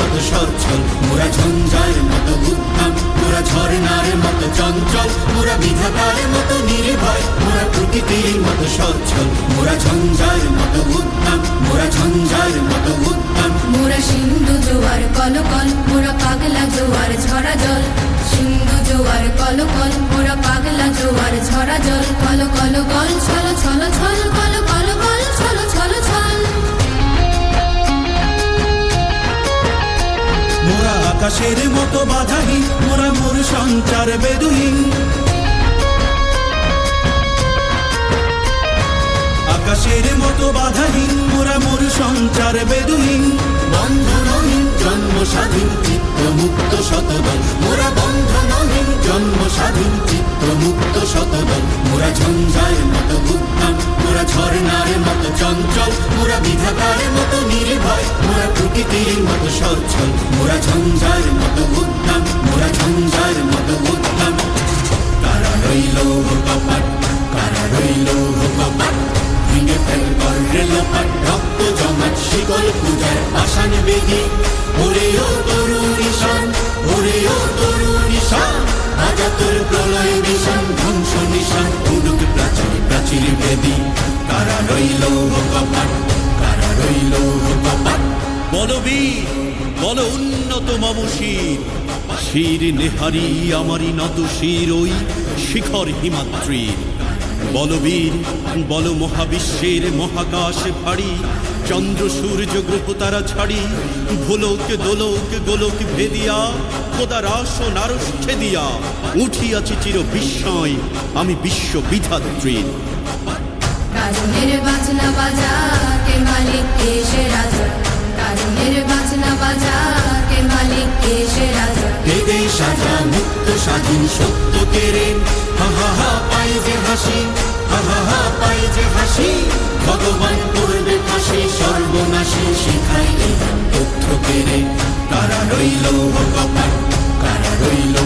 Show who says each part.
Speaker 1: মতো সচ্ছল, মোরা ঝঞ্ঝার মতো উদ্যম, মোরা ঝর্ণার মতো চঞ্চল, মোরা বিধাতার মতো নির্ভয়, মোরা প্রকৃতির মতো সচ্ছল, মোরা ঝঞ্ঝার মতো উদ্যম, মোরা ঝঞ্ঝার মতো উদ্যম।
Speaker 2: মোরা সিন্ধু জোয়ার কলকল, মোরা পাগলা জোয়ার ঝরা জল, সিন্ধু জোয়ার কলকল, মোরা পাগলা জোয়ার ঝরা জল, কল কল গল ছল ছল ছল, কল কল গল ছল ছল ছল।
Speaker 1: মোরা আকাশের মতো বাধাহীন, মোরা মোর সঞ্চার বেদুহীন, আকাশের মতো বাধাহীন, মোরা মোর সঞ্চার বেদুহীন। বন্ধনহীন জন্ম স্বাধীন চিত্ত মুক্ত শতদল, মোরা বন্ধনহীন জন্ম স্বাধীন চিত্ত মুক্ত শতদল। মোরা ঝঞ্ঝার মতো উদ্যম, মোরা ঝর্ণার মতো চঞ্চল, মোরা বিধাতার মতো নির্ভয়, মোরা প্রকৃতির মতো সচ্ছল, মোরা ঝঞ্ঝার মতো উদ্যম, মোরা ঝঞ্ঝার মতো উদ্যম। কারা রইল কপাট, কারা রইল কপাট, ভেঙে ফেল কর রেলপাট, রক্ত জমাট শিকল পূজার পাষাণ বেদি। ওরে ও তরুণ ঈশান, ওরে ও তরুণ ঈশান, আজা তোর প্রলয় বিষান, ধ্বংস নিশান, উডুক প্রাচীর প্রাচীর বেদি। কারা রইল কপাট, কারা রইল কপাট।
Speaker 3: বলবীর বল উন্নত মম শির, শির নেহারি আমারি নত শির ওই শিখর হিমাদ্রির। বলবীর বল মহাবিশ্বের মহাকাশ ভারী, চন্দ্র সূর্য গ্রহ তারা ছাড়ি, ভোলক দোলক গোলক ভেদিয়া, খোদার আসন আরশ ছেদিয়া, উঠিয়াছি চির বিস্ময় আমি বিশ্ব বিধাত্রীর।
Speaker 2: কারণের বাজনা বাজা কে মালিক কে সে রাজা, কারণের বাজনা বাজা কে মালিক কে সে রাজা।
Speaker 1: বেদে সাজা মুক্ত স্বাধীন সত্য কেড়ে, হা হা হা পাই যে হাসি, হা হা হা পাই যে হাসি। ভগবান করবে ফাঁসি সর্বনাশী, শিখাই এই তথ্য কেড়ে। কারা রইল কপাট, কারা রইল